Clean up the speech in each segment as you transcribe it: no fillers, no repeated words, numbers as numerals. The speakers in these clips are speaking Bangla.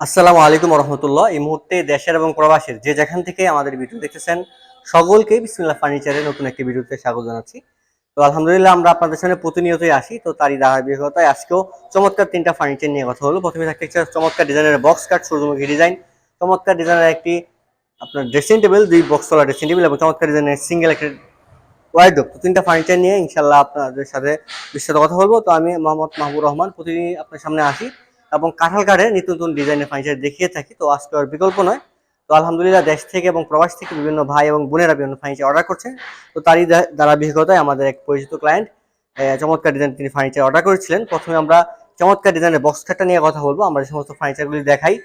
আসসালামু আলাইকুম রহমতুল্লাহ। এই মুহূর্তে দেশের এবং প্রবাসের যে যেখান থেকে আমাদের ভিডিও দেখতেছেন সকলকে বিসমিল্লাহ ফার্নিচারের নতুন একটি ভিডিওতে স্বাগত জানাচ্ছি। তো আলহামদুলিল্লাহ আমরা আপনাদের সামনে প্রতিনিয়তই আসি, তো তারই ধারাবাহিকতায় আজকেও চমৎকার তিনটা ফার্নিচার নিয়ে কথা হলো। প্রথমে থাকতে চমৎকার ডিজাইনের বক্স কাট সূর্যমুখী ডিজাইন, চমৎকার ডিজাইনের একটি আপনার ড্রেসিং টেবিল, দুই বক্স তলা ড্রেসিং টেবিল এবং চমৎকার ডিজাইনের সিঙ্গেল একটা ওয়ার্ডরোব। তো তিনটা ফার্নিচার নিয়ে ইনশাল্লাহ আপনাদের সাথে বিস্তারিত কথা বলবো। তো আমি মোহাম্মদ মাহবুর রহমান প্রতিদিন আপনার সামনে আসি এবং কাঁঠাল কাঠের নিত্য নতুন ডিজাইনের ফার্নিচার দেখিয়ে থাকি। তো আজকে আর বিকল্প নয়। তো আলহামদুলিল্লাহ দেশ থেকে এবং প্রবাস থেকে বিভিন্ন ভাই এবং বোনেরা বিভিন্ন ফার্নিচার অর্ডার করছেন। তো তারই ধারাবাহিকতায় আমাদের এক পরিচিত ক্লায়েন্ট চমৎকার ডিজাইন তিনি ফার্নিচার অর্ডার করেছিলেন। প্রথমে আমরা চমৎকার ডিজাইনের বক্স কাঠটা নিয়ে কথা বলবো। আমরা যে সমস্ত ফার্নিচারগুলি দেখাই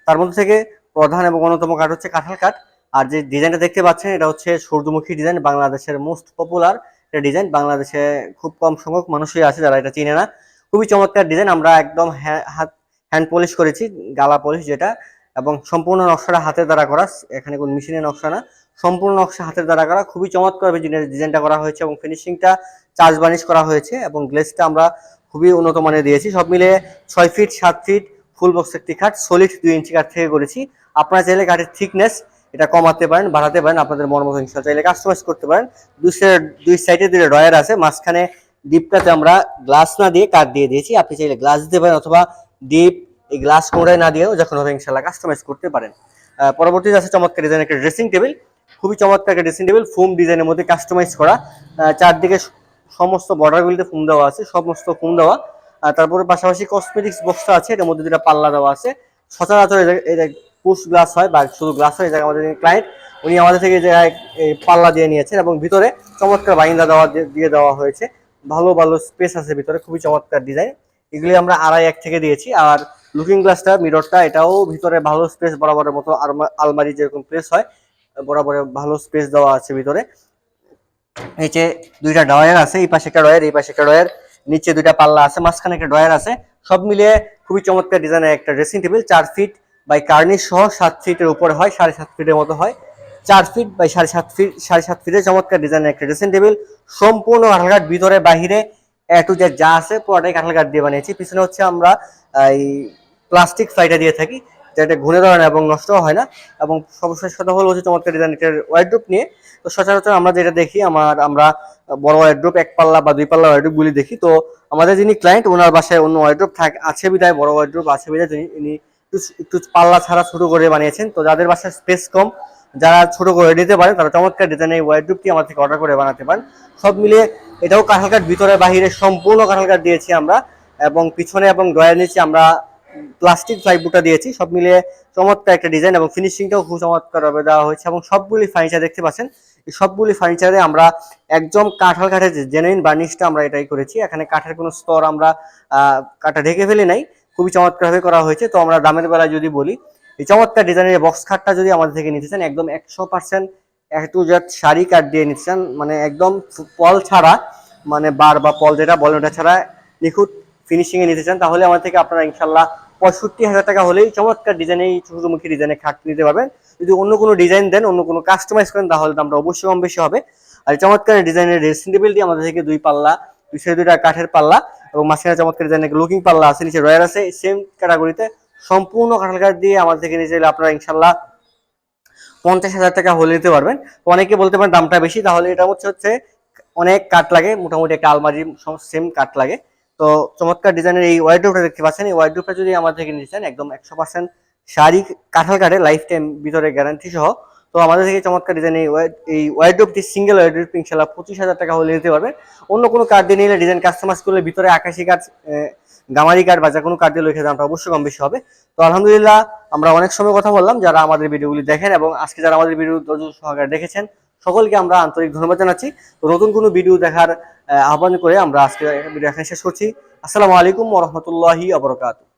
তার মধ্যে থেকে প্রধান এবং অন্যতম কাঠ হচ্ছে কাঁঠাল কাঠ। আর যে ডিজাইনটা দেখতে পাচ্ছেন এটা হচ্ছে সূর্যমুখী ডিজাইন, বাংলাদেশের মোস্ট পপুলার এটা ডিজাইন। বাংলাদেশে খুব কম সংখ্যক মানুষই আছে যারা এটা চিনে না। খুবই চমৎকার ডিজাইন। আমরা একদম হ্যান্ড পলিশ করেছি, গালা পলিশ যেটা, এবং সম্পূর্ণ নকশাটা হাতের দ্বারা করা। এখানে কোনো মেশিনের নকশা না, সম্পূর্ণ নকশা হাতের দ্বারা করা। খুবই চমৎকারভাবে ডিজাইনটা করা হয়েছে এবং ফিনিশিংটা চার্জ বানিশ করা হয়েছে এবং গ্লেসটা আমরা খুবই উন্নত মানের দিয়েছি। সব মিলে 6 ফিট 7 ফিট ফুল বক্স একটি খাট, সলিড 2 ইঞ্চি কাঠ থেকে করেছি। আপনারা চাইলে কাঠের থিকনেস এটা কমাতে পারেন, বাড়াতে পারেন, আপনাদের মন মতো ইনশাল্লাহ চাইলে কাস্টমাইজ করতে পারেন। দুই সাইডে দুটো ড্রয়ার আছে, মাঝখানে ডিপটাতে আমরা গ্লাস না দিয়ে কাঠ দিয়ে দিয়েছি। আপনি চাইলে গ্লাস দিতে পারেন অথবা ডিপ এই গ্লাস কোমরায় না দিয়েও যখন হবে ইনশাল্লাহ কাস্টমাইজ করতে পারেন। পরবর্তীতে আছে চমৎকার ডিজাইন একটা ড্রেসিং টেবিল, খুবই চমৎকার একটা ড্রেসিং টেবিল, ফোম ডিজাইনের মধ্যে কাস্টমাইজ করা। চারদিকে সমস্ত বর্ডারগুলিতে ফোম দেওয়া আছে, সমস্ত ফোম দেওয়া। তারপরে পাশাপাশি কসমেটিক্স বক্সটা আছে, এটার মধ্যে দুটা পাল্লা দেওয়া আছে। সচরাচর পুশ গ্লাস হয় বা শুধু গ্লাস হয়, এই জায়গায় আমাদের ক্লায়েন্ট উনি আমাদের থেকে এই জায়গায় পাল্লা দিয়ে নিয়েছেন এবং ভিতরে চমৎকার বাইন্দা দিয়ে দেওয়া হয়েছে। ভালো ভালো স্পেস আছে ভিতরে, খুবই চমৎকার ডিজাইন। এগুলি আমরা 2.5 থেকে দিয়েছি। আর লুকিং গ্লাসটা মিররটা এটাও ভিতরে ভালো স্পেস, বরাবরের মতো আলমারি যেরকম প্লেস হয় বরাবরে ভালো স্পেস দেওয়া আছে ভিতরে। নিচে দুইটা ড্রয়ার আছে, এই পাশে একটা ড্রয়ার, এই পাশে একটা ড্রয়ার, নিচে দুইটা পাল্লা আছে, মাঝখানে একটা ড্রয়ার আছে। সব মিলিয়ে খুবই চমৎকার ডিজাইনের একটা ড্রেসিং টেবিল। 4 ফিট বাই কার্নিশ সহ 7 ফিটের উপরে হয়, 7.5 ফিটের মতো হয়। 4 ফিট বাই 7.5 ফিট, 7.5 ফিটের চমৎকার ডিজাইনের একটা ড্রেসিং টেবিল। সম্পূর্ণ কাঁঠাল কাঠ, ভিতরে বাহিরে এ টু জেড যা আছে পুরোটাই কাঁঠাল কাঠ দিয়ে বানিয়েছি। পিছনে হচ্ছে আমরা এই প্লাস্টিক ফ্লাইটা দিয়ে থাকি, যেটা ঘুরে ধরে না এবং নষ্ট হয় না। এবং সর্বশেষ কথা হলো হচ্ছে চমৎকার ডিজাইনের ওয়ার্ডরোব নিয়ে। তো সচরাচর আমরা যেটা দেখি আমরা বড় ওয়ার্ডরোব, 1 পাল্লা বা 2 পাল্লা ওয়ার্ডরোব গুলি দেখি। তো আমাদের যিনি ক্লায়েন্ট ওনার বাসায় অন্য ওয়ার্ডরোব আছে বিধায়, বড় ওয়ার্ডরোব আছে বিধায় তিনি একটু পাল্লা ছাড়া ছোট করে বানিয়েছেন। তো যাদের বাসায় স্পেস কম, যারা ছোট করে নিতে পারেন, তারা চমৎকার ডিজাইনের এই ওয়ার্ডরোবটি আমার থেকে অর্ডার করে বানাতে পারেন। সব মিলিয়ে এটাও কাঁঠাল কাঠ, ভিতরে বাহিরে সম্পূর্ণ কাঁঠাল কাঠ দিয়েছি আমরা, এবং পিছনে এবং ড্রয়ার নিচে আমরা প্লাস্টিক প্লাইবোর্ডটা দিয়েছি। সব মিলিয়ে চমৎকার একটা ডিজাইন এবং ফিনিশিংটাও খুব চমৎকারভাবে দেওয়া হয়েছে। এবং সবগুলি ফার্নিচার দেখতে পাচ্ছেন, এই সবগুলি ফার্নিচারে আমরা একদম কাঁঠাল কাঠের যে জেনুইন বার্নিশটা আমরা এটাই করেছি। এখানে কাঠের কোনো স্তর আমরা কাঠটা ঢেকে ফেলি নাই, খুবই চমৎকারভাবে করা হয়েছে। তো আমরা দামের বেলায় যদি বলি, এই চমৎকার ডিজাইনের বক্স খাটটা যদি আমাদের থেকে নিতে চান, একদম 100% টু জেড শাড়ি কাঠ দিয়ে নিতে চান, মানে একদম পল ছাড়া, মানে বার বা পল যেটা বলেন ওটা ছাড়া নিখুঁত ফিনিশিং এ নিতে চান, তাহলে আমার থেকে আপনারা ইনশাল্লাহ 65,000 টাকা হলেই চমৎকার ডিজাইনে এই সূর্যমুখী ডিজাইনের খাট নিতে পারবেন। যদি অন্য কোনো ডিজাইন দেন, অন্য কোনো কাস্টমাইজ করেন, তাহলে দামটা অবশ্যই কম বেশি হবে। আর চমৎকার ডিজাইনের ড্রেসিং টেবিলটি আমাদের থেকে 2 পাল্লা, দুইটা কাঠের পাল্লা এবং মাঝখানে চমৎকার ডিজাইনের লুকিং পাল্লা আছে, নিচে রয়ার আছে, সেম ক্যাটাগরিতে সম্পূর্ণ কাঁঠাল কাঠ দিয়ে আমাদের থেকে নিয়ে চাইলে আপনারা ইনশাল্লাহ 50,000 টাকা হলে নিতে পারবেন। তো অনেকে বলতে পারেন দামটা বেশি, তাহলে এটা হচ্ছে অনেক কাঠ লাগে, মোটামুটি একটা আলমারি সেম কাঠ লাগে। তো চমৎকার ডিজাইনের এই ওয়ার্ডরোবটা দেখতে পাচ্ছেন, এই ওয়ার্ডরোবটা যদি আমাদের থেকে নিতে চান, একদম 100% শাড়ি কাঁঠাল কাঠের, লাইফ টাইম ভিতরে গ্যারান্টি সহ। তো আমাদের থেকে চমৎকার ডিজাইন এই ওয়ার্ডরোবটি, সিঙ্গেল ওয়ার্ডরোব ইনশাল্লাহ 25,000 টাকা হলে নিতে পারবেন। অন্য কোনো কাঠ দিয়ে নিলে, ডিজাইন কাস্টমাইজ করলে ভিতরে আকাশি কাঠ, গামারি কাঠ বা যে কোনো কাঠ দিয়ে লিখে দামটা অবশ্যই কম বেশি হবে। তো আলহামদুলিল্লাহ আমরা অনেক সময় কথা বললাম, যারা আমাদের ভিডিওগুলি দেখেন এবং আজকে যারা আমাদের ভিডিও ধৈর্য সহকারে দেখেছেন, সকলকে আমরা আন্তরিক ধন্যবাদ জানাচ্ছি। তো নতুন কোনো ভিডিও দেখার আহ্বান করে আমরা আজকে ভিডিও এখানে শেষ করছি। আসসালামু আলাইকুম ওয়া রাহমাতুল্লাহি ওয়া বারাকাতুহু।